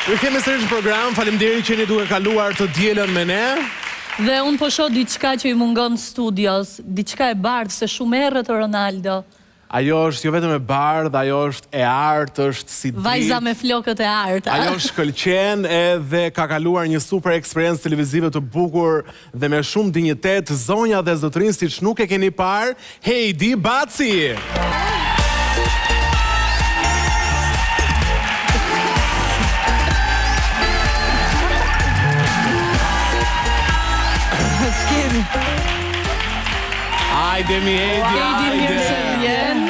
Kemi sërish në program, faleminderit që jeni duke kaluar të dielën me ne. Dhe unë po shoh diçka që i mungon studios, diçka e bardhë se shumë errët Ronaldo. Ajo është jo vetëm e bardhë, ajo është e artë, është si dritë. Vajza me flokët e artë. Ajo shkëlqen edhe ka kaluar një super eksperiencë televizive të bukur dhe me shumë dinjitet, zonja dhe zotrin, siç nuk e keni parë, Heidi Baci. Hajde mi Heidi, mirë se vjen.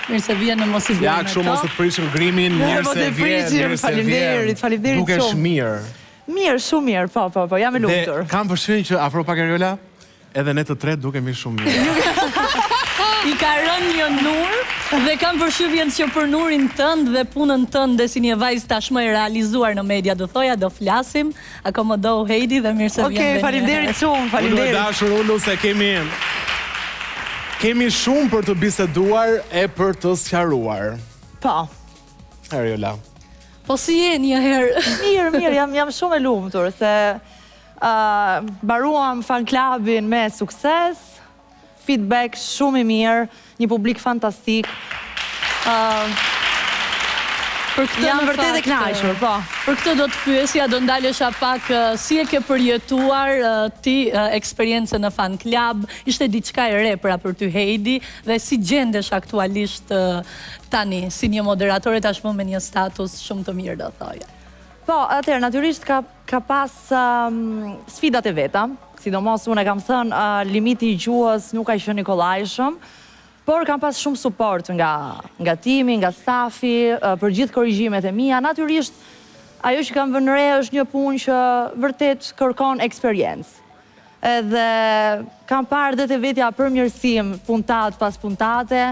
Mirë se vjen në mos i vjen. Ja, kështu mos të prishëm grimin, mirë se vjen. Faleminderit Dukesh mirë. Mirë, shumë mirë, po, jam e lumtur. Dhe kam përshtypjen që afro pak Ariola, edhe ne të tre dukemi shumë mirë. I ka rënë një nur dhe kam përshtypjen që për nurin tënd dhe punën tënde si një vajzë tashmë e realizuar në media, do thoja, do flasim. Akomodohu Heidi dhe mirë se vjen. Okej, faleminderit shumë, faleminderit. Unë dashur Ulu se kemi shumë për të biseduar e për të sqaruar. Po. Ariola. Po si je një herë? Mirë, jam shumë e lumtur se mbaruam fan klubin me sukses. Feedback shumë i mirë, një publik fantastik. Jam vërtet e kënaqur, po. Për këtë do të pyesja, do ndalesha pak si e ke përjetuar ti eksperiencën në fan club, ishte diçka e re për ty Heidi dhe si gjendesh aktualisht tani si një moderatore tashmë me një status shumë të mirë, do thoja. Po, atëherë natyrisht ka pas sfidat e veta. Sidomos unë e kam thënë, limiti i gjuhës nuk ka qenë i kollajshëm, por kam pas shumë suport nga timi, nga stafi, për gjithë korrigjimet e mia. Natyrisht, ajo që kam vënë re është një punë që vërtet kërkon eksperiencë. Edhe kam parë dhe të vetja përmirësim puntat pas puntate.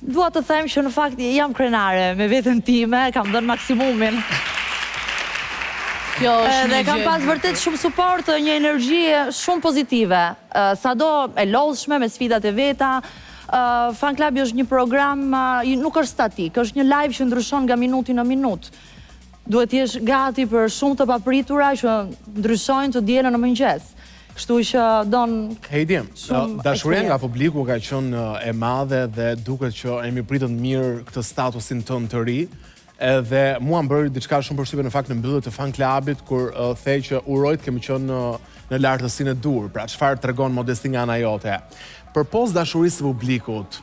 Dua të them që në fakt jam krenare me veten time, kam dhënë maksimumin. Dhe kam pas vërtet shumë suport, një energji shumë pozitive. Sado e lodhshme me sfidat e veta. Fan Clubi është një program, nuk është statik, është një live që ndryshon nga minuti në minut. Duhet jesh gati për shumë të papritura që ndryshojnë të dielën në mëngjes. Kështu që don Heidi, dashuria nga publiku ka qenë e madhe dhe duket që e mirëpritet mirë këtë statusin tënd të ri. Edhe mua më bëri diçka shumë përshtypje në fakt në mbyllje të fan klubit kur thej që urojt kemi qenë në lartësinë e dur. Pra çfarë tregon modesti nga ana jote? Përpos dashurisë së publikut,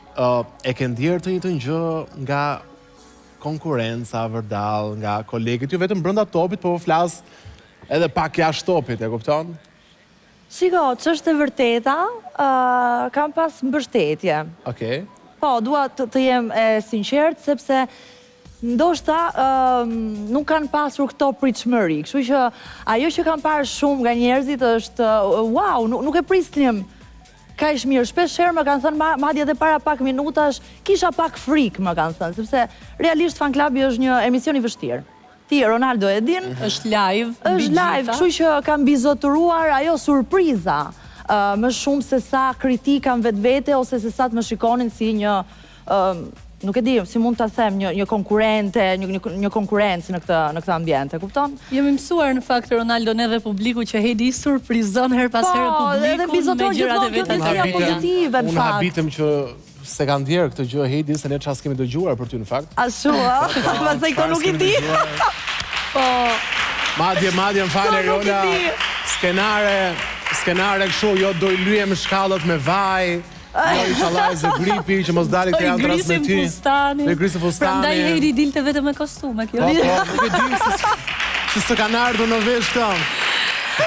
e ke ndjerë të njëjtën gjë nga konkurenca vërdall, nga kolegët, jo vetëm brenda topit, po flas edhe pak jashtë topit, e kupton? Shiko, ç'është e vërteta, kam pas mbështetje. Okej. Po, dua të jem e sinqert sepse ndoshta nuk kanë pasur këto pritshmëri. Kështu që ajo që kam parë shumë nga njerëzit është wow, nuk e prisnim kaq mirë. Shpeshherë më kanë thënë madje edhe para pak minutash, kisha pak frikë, më kanë thënë, sepse realisht Fan Clubi është një emision i vështirë. Ti Ronaldo e din, është live, kështu që kam bizotëruar ajo surpriza më shumë se sa kritika në vetvete ose se sa të më shikonin si një nuk e di, si mund të them, një konkurente, një konkurencë në këtë ambient, e kupton? Jemi mësuar në fakt Ronaldo edhe publiku që Heidi surprizon her pas here publikun me gjërat e veta të pozitive në fakt. Unë habitem që se kanë ndjerë këtë gjë Heidi, se ne çfarë kemi dëgjuar për ty në fakt. Ashtu, pastaj këto nuk i di. Po. Madje më fal Ariola, skenare kështu, jo do i lyem shkallët me vaj. Jo, inshallah e zë gripi, që mos dali këtë janë transmeti. Do i grisim fustani. Prandaj Heidi dilte vetëm me kostume, kjo. Po, nuk e di se s'e kanë ardhur në vesh këto.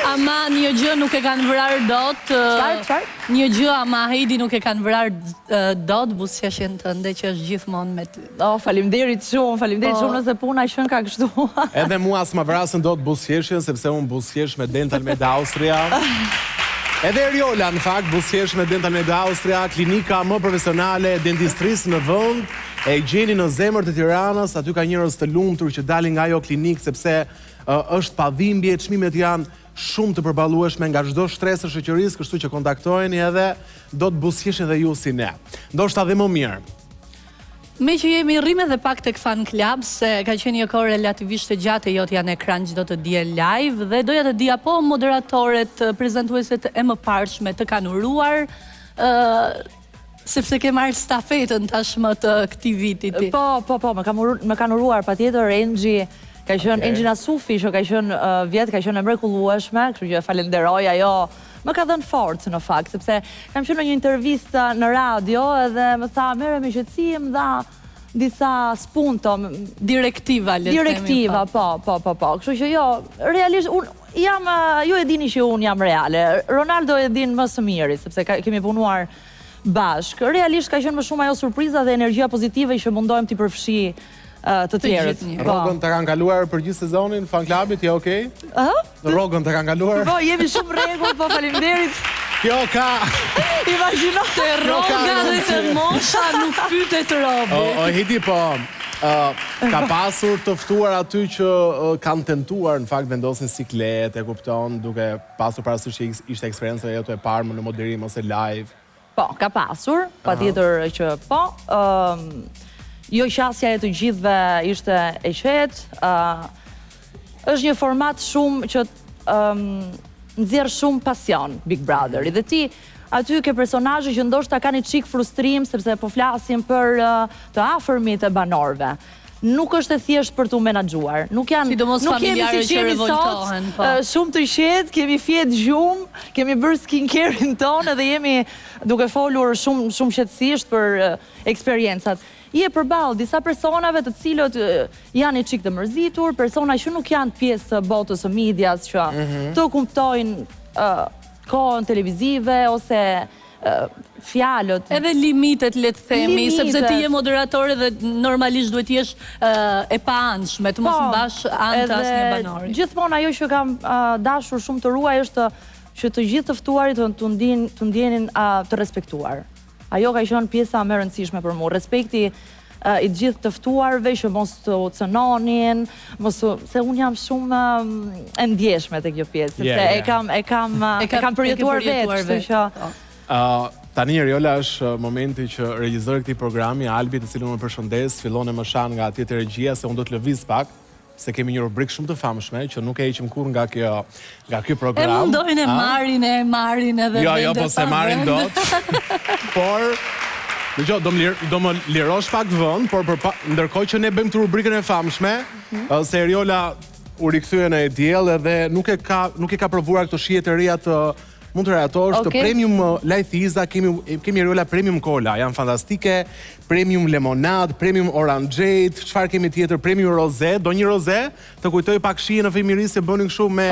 Ama një gjë nuk e kanë vrarë dot. Çfarë? Një gjë ama Heidi nuk e kanë vrarë dot buzëqeshjen tënde që është gjithmonë me ty. Faleminderit shumë nëse puna qen ka kështu. Edhe mua s'ma vrasën dot buzëqeshjen sepse unë buzëqesh me Dental Med Austria. Edhe Ariola, në fakt, buzëqesh me Dental Med Austria, klinika më profesionale e dentistrisë në vend, e gjeni në zemër të Tiranës, aty ka njerëz të lumtur që dalin nga ajo klinikë sepse është pa dhimbje, çmimet janë shumë të përballueshme nga çdo stres të shoqërisë, kështu që kontaktojeni edhe do të buzëqeshni edhe ju si ne. Ndoshta dhe më mirë. Me që jemi rrime dhe pak tek Fan Club, se ka qenë një kohë relativisht e gjatë e jot janë ekran çdo të diel live dhe doja të di apo moderatorët, prezantueset e mëparshme të kanë uruar, sepse ke marrë stafetën tashmë të këtij viti ti. Po, më kanë uruar patjetër Engji. Ka qenë Engji Nasufi, që ka qenë vjet, ka qenë e mrekullueshme, kështu që falenderoj, ajo më ka dhënë forcë në fakt, sepse kam qenë në një intervistë në radio edhe më tha, merre me qetësi, më dha disa spunto, direktiva, le të themi. Direktiva, po. Kështu që jo, realisht ju e dini që unë jam reale. Ronaldo e din më së miri, sepse kemi punuar bashk. Realisht ka qenë më shumë ajo surpriza dhe energjia pozitive që mundohem t'i përfshi të tjerët. Rrogën të kanë kaluar për gjithë sezonin, Fan Clubit, je okej? Rrogën të kanë kaluar? Po, jemi shumë rregull, po faleminderit. Kjo ka... Imagjino të rroga dhe të mosha nuk pytet robi. O, Hidi, po... Ka pasur të ftuar aty që kanë tentuar, në fakt, vendosin siklet, e kupton, duke pasur parasysh që ishte eksperjenca e jote e parë në moderim ose live. Po, ka pasur, patjetër që po. Jo qasja e të gjithëve ishte e qetë. Është një format shumë që nxjerr shumë pasion, Big Brother. Dhe ti aty ke personazhe që ndoshta kanë një çik frustrim sepse po flasim për të afërmit e banorëve. Nuk është e thjesht për t'u menaxhuar. Nuk familjarë që revoltohen. Shumë të qetë, kemi fjet gjumë, kemi bërë skincare-in tonë dhe jemi duke folur shumë qetësisht për eksperjencat. Je përballë disa personave të cilët janë një çik të mërzitur, persona që nuk janë pjesë të botës së medias, që të kuptojnë kohën televizive ose fjalët. Edhe limitet, le të themi, sepse ti je moderatore dhe normalisht duhet jesh e paanshme, të mos mbash anë të asnjë banori. Gjithmonë ajo që kam dashur shumë të ruaj është që të gjithë të ftuarit të ndjenin të respektuar. Ajo ka qenë pjesa më e rëndësishme për mua. Respekti i gjithë të ftuarve, që mos të cënonin, se unë jam shumë e ndjeshme te kjo pjesë, sepse e kam përjetuar vetë, kështu që tani Eriola është momenti që regjizori këtij programi, Albi, të cilën më përshëndes, fillon e më shan nga tjetër regjia se unë do të lëviz pak, se kemi një rubrikë shumë të famshme që nuk e heqim kurrë nga ky program. E mundojnë e marrin edhe jo, po se marrin dot. Por do më lirosh pak vend, por ndërkohë që ne bëjmë të rubrikën e famshme, se Eriola u rikthye në diell edhe nuk e ka provuar këto shije të reja të mund të reatosh të premium lajthiza, kemi Eriola premium cola, janë fantastike, premium lemonad, premium orangeade, çfarë kemi tjetër, premium rosé, do një rosé, të kujtoj pak shije në fëmijëri se bënin kështu me...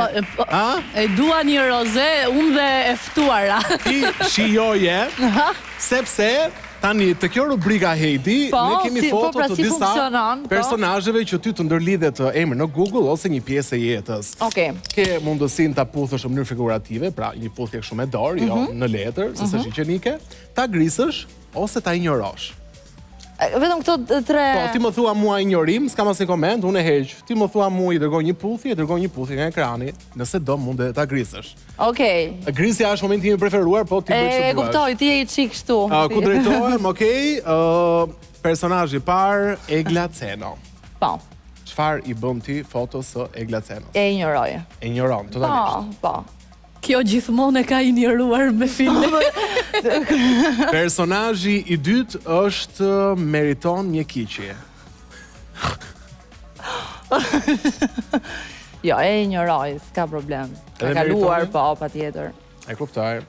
E dua një rosé, unë dhe e ftuara. Ti shijoje, sepse... Tani, të kjo rubrika Heidi, ne kemi foto të disa personazheve që ty të ndërlidhet emër në Google ose një pjesë e jetës. Ke mundësinë ta puthësh në mënyrë figurative, pra një puthje kështu me dorë, jo në letër, se s'është gjenike, ta grisësh ose ta injorosh. Vetëm këto tre... Po, ti më thua mua injorim, s'kam asnjë koment, unë e heq. Ti më thua mua i dërgoj një puthje nga ekrani, nëse do mund ta grisësh. Grisja është momenti im i preferuar, po ti bëj çfarë duash. E kuptoj, ti je i çik kështu. Ku drejtohem, personazhi i parë, Egla Ceno. Po. Çfarë i bën ti fotos së Egla Cenos? E injoroj. E injoron, totalisht. Po. Kjo gjithmonë e ka injoruar me filme. Personazhi i dytë është Meriton Mjekiqi. Jo, e injoroj, s'ka problem. Ka kaluar, po, patjetër. E kuptoj.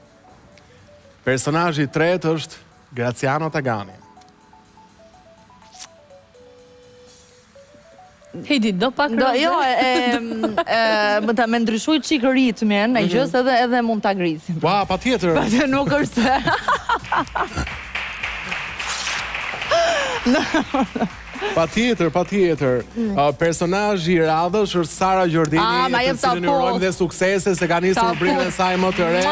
Personazhi i tretë është Graciano Tagani. Heidi, do pak rëzë? Jo, me ndryshuj qik ritmin, e gjës edhe mund t'a grisim. Ua, pa tjetër. Nuk është se... Pa tjetër. Personazhi i radhës është Sara Gjordini, të cilën i urojmë dhe suksese, se ka nisur rubrikën e saj më të re.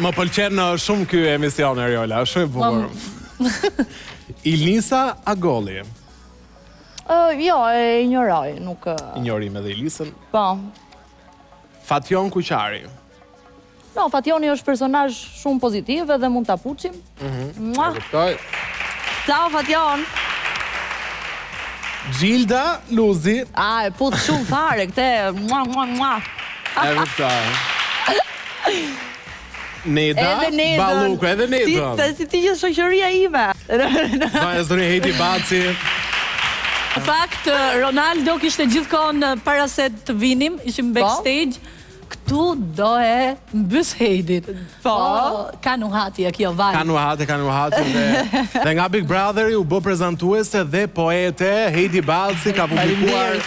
Më pëlqen shumë ky emision, Eriola, është shumë e bukur. Ilnisa Agolli. Jo, e injoroj, nuk... Injorim edhe Ilisën. Po. Fation Kuqari. No, Fationi është personazh shumë pozitiv edhe mund t'a puçim. E kuptoj. Ciao, Fation. Gjilda Luzi. E putë shumë fare, këte. E vëftar. Neda, Balluku, edhe Neda. Si ti që shoqëria ime. Zëri Heidi Baci. Në fakt, Ronaldo kishte gjithkohon para se të vinim, ishim backstage, këtu do e mbys Heidit. Ka nuhatje kjo vaj. Ka nuhatje dhe nga Big Brotheri u bë prezantuese dhe poete Heidi Baci ka publikuar,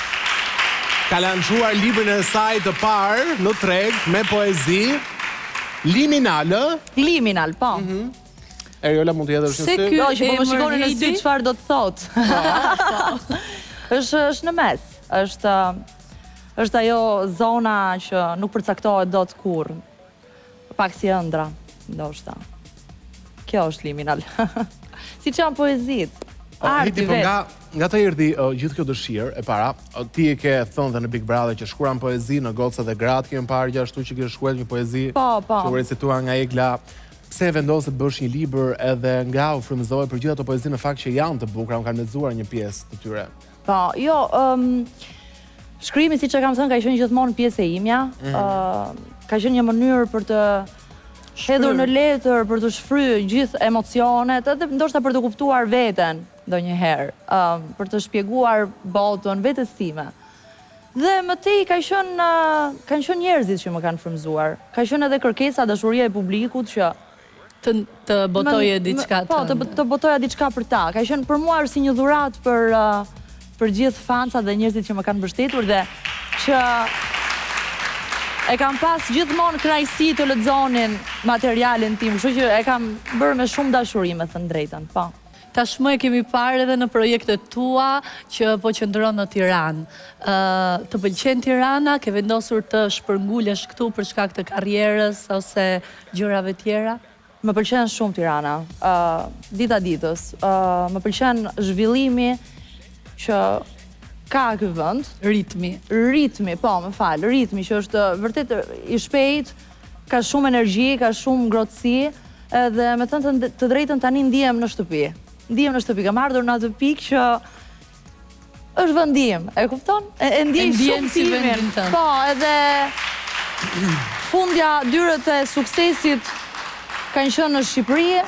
ka lançuar librin e saj të parë në treg me poezi Liminal, po. Eriola mund të jetë është në sy? Jo, që po më shikoni në sy çfarë do të thotë. është në mes. Është ajo zona që nuk përcaktohet dot kurrë. Pak si ëndra, ndoshta. Kjo është liminal. Siç janë poezitë. Hiti, po nga të erdhi gjithë kjo dëshirë e para, ti e ke thënë dhe në Big Brother që shkruan poezi në Goca dhe Gratë, kemë parë gjithashtu që ke shkruar një poezi që u recitua nga Egla. Pse vendosë të bësh një libër edhe nga u frymëzoi për gjithë ato poezi në fakt që janë të bukura, unë kam lexuar një pjesë të tyre. Po, jo, shkrimi siç e kam thënë ka qenë gjithmonë pjesë e imja. Ka qenë një mënyrë për të hedhur në letër, për të shfryrë gjithë emocionet, edhe ndoshta për të kuptuar veten ndonjëherë, për të shpjeguar botën vetes time. Dhe më tej kanë qenë njerëzit që më kanë frymëzuar. Ka qenë edhe kërkesa, dashuria e publikut që të botoje diçka të... Po, të botoja diçka për ta. Ka qenë për mua është si një dhuratë për gjithë fansat dhe njerëzit që më kanë mbështetur dhe që e kam pas gjithmonë knajsi të lexonin materialin tim, kështu që e kam bërë me shumë dashuri, me thënë drejtën, po. Tashmë e kemi parë edhe në projektet tua që po qëndron në Tiranë. Të pëlqen Tirana, ke vendosur të shpërngulesh këtu për shkak të karrierës ose gjërave tjera? Më pëlqen shumë Tirana, dita ditës. Më pëlqen zhvillimi që ka ky vend. Ritmi, po, më fal, ritmi që është vërtet i shpejt, ka shumë energji, ka shumë ngrohtësi, edhe me thënë të drejtën tani ndihem në shtëpi. Kam ardhur në atë pikë që është vendim, e kupton? E ndjej shumë si vendin tënd. Po, edhe fundja, dyrët e suksesit kanë qenë në Shqipëri,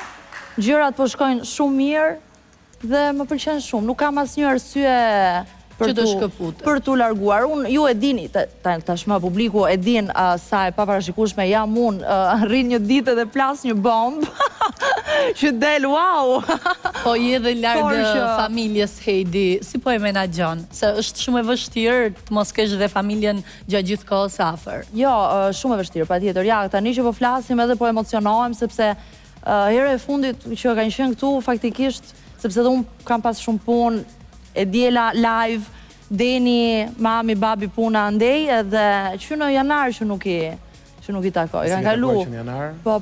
gjërat po shkojnë shumë mirë dhe më pëlqen shumë. Nuk kam asnjë arsye për t'u larguar. Ju e dini, tashmë publiku e din sa e paparashikueshme jam unë, rrin një ditë dhe plas një bombë, që del, wow! Po je dhe largë familjes Heidi, si po e menaxhon? Se është shumë e vështirë të mos kesh dhe familjen gjatë gjithë kohës afër. Jo, shumë e vështirë, patjetër. Ja, tani që po flasim edhe po emocionohem, sepse herë e fundit që kanë qenë këtu, faktikisht, sepse dhe unë kam pas shumë punë, e djela live, Deni, mami, babi puna ndej, edhe që në janar që nuk i takoj. Si i takoj që në janar? Po,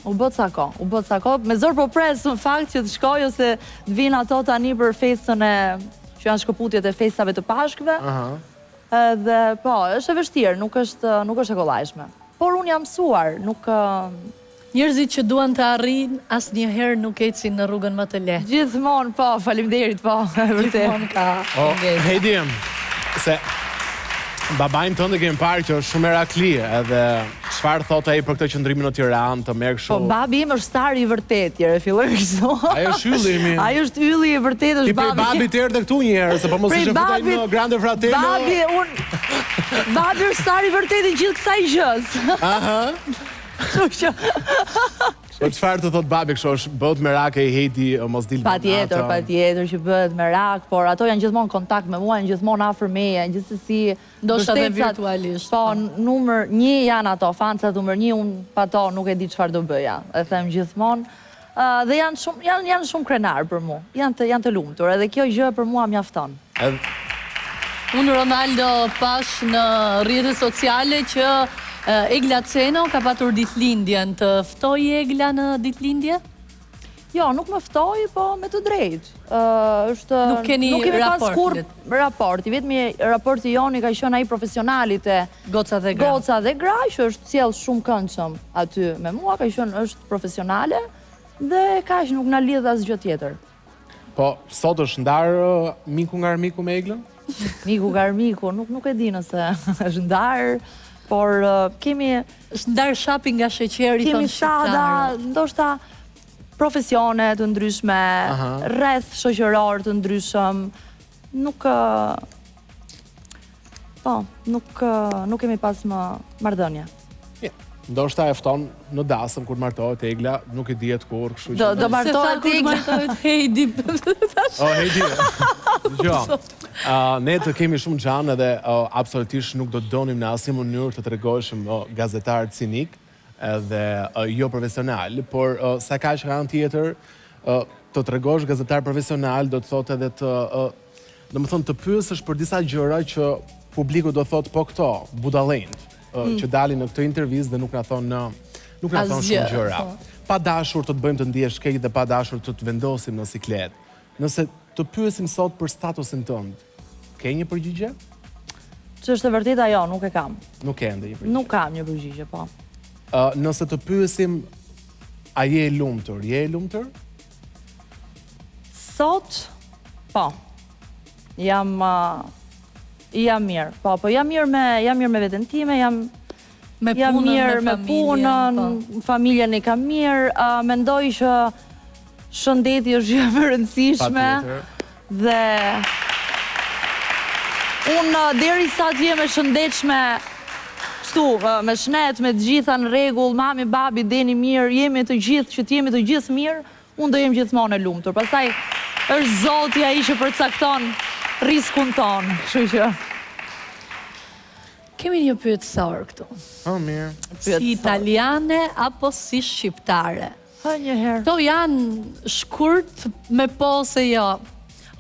u bët sa ko. Me zor po presë në fakt që të shkoj ose të vinë ato tani për festën e që janë shkëputjet e festave të pashkve. Edhe, po, është e vështirë, nuk është e kollajshme. Por unë jam mësuar, nuk... Njerëzit që duan të arrin, asnjëherë nuk ecin në rrugën më të lehtë. Gjithmonë, po, faleminderit, po. Gjithmonë ka mungesë. Heidi, se babajnë tënde kemi parë që është shumë merakli, edhe çfarë thot ai për këtë qëndrimin në Tiranë, të merr kështu. Po babi im është stari i vërtet, jere filloj kështu. Ai është ylli imi. Ai është ylli i vërtet, është babi. Ti prej babit erdhe këtu një herë, se po mos ishte futaj në Grande Fratello. Babi është stari i vërtet i gjithë kësaj gjës. Aha. Po çfarë të thot babi kështu, është bëhet merak e Heidi mos dilë natën? Patjetër që bëhet merak, por ato janë gjithmonë kontakt me mua, janë gjithmonë afër meje, gjithsesi ndoshta edhe virtualisht. Po, numër 1 janë ato, fansat numër 1, unë pa to nuk e di çfarë do bëja. E them gjithmonë. Dhe janë shumë krenar për mua. Janë të lumtur, edhe kjo gjë për mua mjafton. Unë Ronaldo pash në rrjetet sociale që Egla Ceno ka patur ditëlindjen, të ftoi Egla në ditëlindje? Jo, nuk më ftoi, po me të drejtë. Nuk keni raporti, vetëm raporti joni ka qenë ai profesionalit e Goca dhe Gra, që është sjell shumë këndshëm aty me mua, ka qenë është profesionale dhe kaq nuk na lidh asgjë tjetër. Po, sot është ndarë miku nga armiku me Eglën? Miku nga armiku, nuk e di nëse është ndarë, por kemi... është ndarë shapi nga sheqeri, kemi sada, ndoshta profesione të ndryshme, rreth shoqëror të ndryshëm, nuk kemi pas më marrëdhënie. Ndoshta e fton në dasëm kur martohet Egla, nuk e dihet kur, kështu që... Do martohet Egla. martohet Heidi. Heidi. Jo. Ne të kemi shumë gjanë edhe absolutisht nuk do të donim në asnjë mënyrë të tregojshëm gazetar cinik edhe jo profesional, por sa ka që anë tjetër të tregosh gazetar profesional do të thotë edhe domethënë të pyesësh për disa gjëra që publiku do thotë po këto budallënt që dalin në këtë intervistë dhe nuk na thonë shumë gjëra. Pa dashur të të bëjmë të ndihesh keq dhe pa dashur të të vendosim në siklet. Nëse të pyesim sot për statusin tënd, ke një përgjigje? Që është e vërteta jo, nuk e kam. Nuk ke ndonjë përgjigje. Nuk kam një përgjigje, po. Nëse të pyesim a je e lumtur, je e lumtur? Sot, po. Jam mirë, po jam mirë me veten time, jam mirë me punën, familjen e kam mirë, mendoj që shëndeti është gjë e rëndësishme dhe unë derisa të jem e shëndetshme, kështu, me shnet, me të gjitha në rregull, mami, babi, deni mirë, jemi të gjithë, që të jemi të gjithë mirë, unë do jem gjithmonë e lumtur. Pastaj është Zoti ai që përcakton riskun tonë, kështu që... Kemi një pyetësor këtu. Mirë. Si italiane apo si shqiptare? Njëherë. Këto janë shkurt me po ose jo,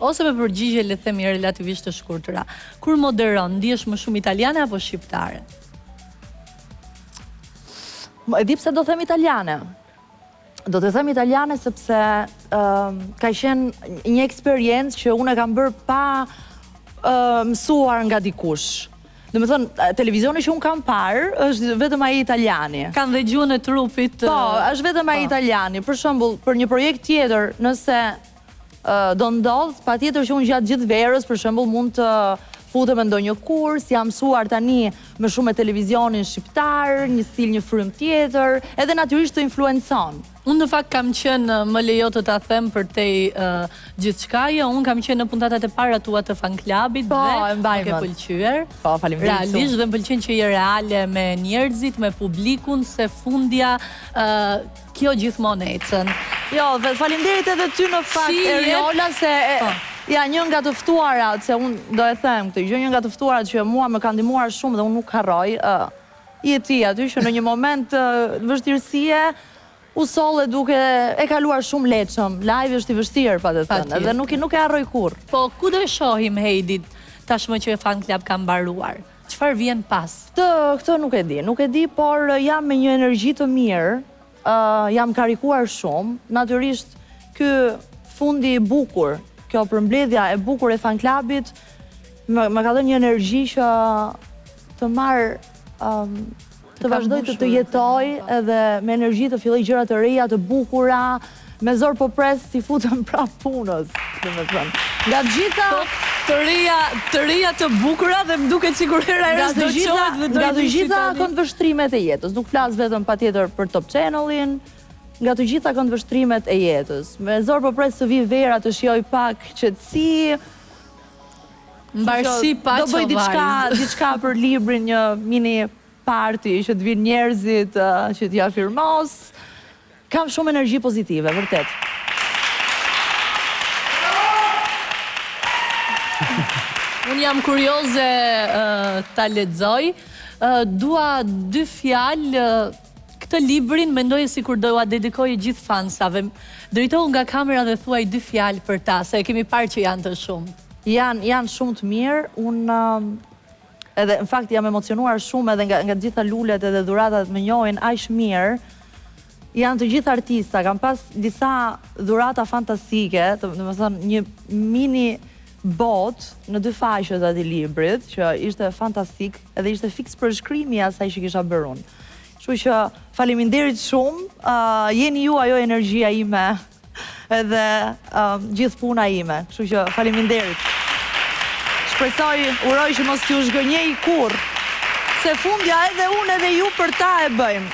ose me përgjigje le të themi relativisht të shkurtra. Kur moderon, ndihesh më shumë italiane apo shqiptare? E di pse do them italiane. Do të them italiane sepse ka qenë një eksperiencë që unë e kam bërë pa mësuar nga dikush. Dhe me thënë, televizioni që unë kam parë, është vetëm ai italiani. Kanë dhe gjuhën e trupit. Po, është vetëm ai italiani. Për shembull, për një projekt tjetër, nëse do ndodh, patjetër që unë gjatë gjithë verës, për shembull, mund të futem në ndonjë kurs, jam mësuar tani më shumë me televizionin shqiptar, një stil, një frym tjetër, edhe natyrisht të influencon. Unë në fakt kam qenë, më lejo të ta them për te gjithçkaja, unë kam qenë në puntatat e para tua të fan klubit dhe më ke pëlqyer. Po, faleminderit. Realisht dhe më pëlqen që je reale me njerëzit, me publikun, se fundja kjo gjithmonë ecën. Jo, dhe faleminderit edhe ty në fakt, Eriola, se ja, një nga të ftuarat, se unë do e them këtë, një nga të ftuarat që mua më ka ndihmuar shumë dhe unë nuk harroj, je ti aty që në një moment vështirësie u solle duke e kaluar shumë lehtëshëm. Live është i vështirë, pa të thënë, dhe nuk e harroj kurrë. Po, ku do e shohim Heidi tashmë që fan klub ka mbaruar? Çfarë vjen pas? Këtë nuk e di, por jam me një energji të mirë, jam karikuar shumë, natyrisht ky fundi i bukur, kjo përmbledhja e bukur e fan klubit, më ka dhënë një energji që të marr të vazhdoj të jetoj edhe me energji të filloj gjëra të reja, të bukura, me zor po pres t'i futem prapë punës, domethënë. Nga gjitha të reja të bukura dhe më duket sikur hera herës do qohet dhe do nga të gjitha këndvështrimet e jetës, nuk flas vetëm patjetër për Top Channelin, nga të gjitha këndvështrimet e jetës. Me zor po pres të vi vera të shijoj pak qetësi, mbarsi pa do bëj diçka për librin, një mini party që të vinë njerëzit, që t'ja firmos. Kam shumë energji pozitive, vërtet. Unë jam kurioze ta lexoj. Dua 2 fjalë. Këtë librin mendoj sikur doja dedikoj gjithë fansave. Drejtohu nga kamera dhe thuaj 2 fjalë për ta, se e kemi parë që janë të shumë. Janë shumë të mirë. Unë edhe, në fakt, jam emocionuar shumë edhe nga gjitha lulet edhe dhuratat më njohin aq mirë. Janë të gjithë artista, kam pas disa dhurata fantastike, domethënë një mini bot në 2 faqet e atij librit, që ishte fantastik, edhe ishte fiks për shkrimi i asaj që kisha bërë unë. Kështu që faleminderit shumë, jeni ju ajo energjia ime edhe gjithë puna ime. Kështu që faleminderit. Shpresoj, uroj që mos t'ju zhgënjej kurrë, se fundja edhe unë edhe ju për ta e bëjmë.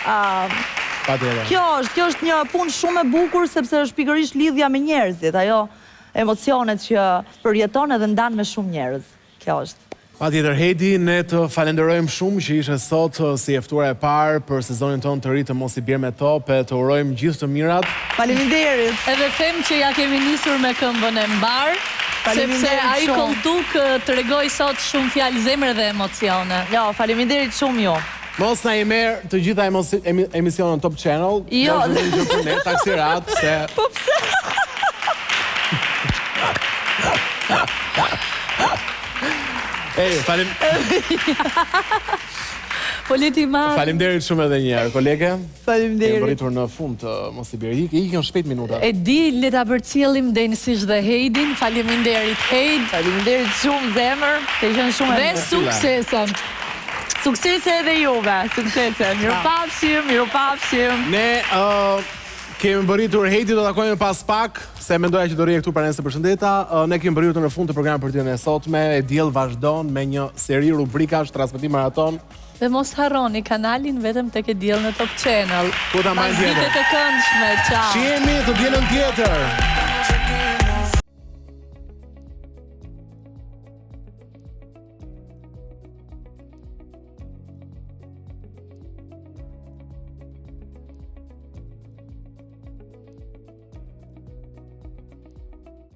Kjo është një punë shumë e bukur, sepse është pikërisht lidhja me njerëzit, ajo emocionet që përjeton edhe ndan me shumë njerëz. Kjo është. Patjetër, Heidi, ne të falenderojmë shumë që ishe sot si e ftuara e parë për sezonin tonë të ri të Mos i bjerë me top, e të urojmë gjithë të mirat. Faleminderit. Edhe them që ja kemi nisur me këmbën e mbar, sepse ai Kolltuk tregoi sot shumë fjalë zemre dhe emocione. Jo, faleminderit shumë ju. Mos na i merr të gjitha emisionet Top Channel. Jo. Taksirat, se... Po pse? Faleminderit shumë edhe një herë, kolege. Faleminderit. Kemi rritur në fund të Mos i bjerë. Ikën shpejt minuta. E di, le ta përcjellim Denisish dhe Heidin. Faleminderit Heid. Faleminderit shumë zemër. Ke qenë shumë dhe suksesën. Suksese edhe juve. Suksese. Mirupafshim. Ne kemi bërritur Heidi, do takojmë pas pak, se mendoja që do rije këtu para nesër. Përshëndeta. Ne kemi bërritur në fund të programit për ditën e sotme. E diell vazhdon me një seri rubrikash, transmetim maraton. Dhe mos harroni kanalin vetëm tek e diell në Top Channel. Ku ta mbajmë tjetër? Pas ditët e këndshme, ciao. Shihemi të dielën tjetër.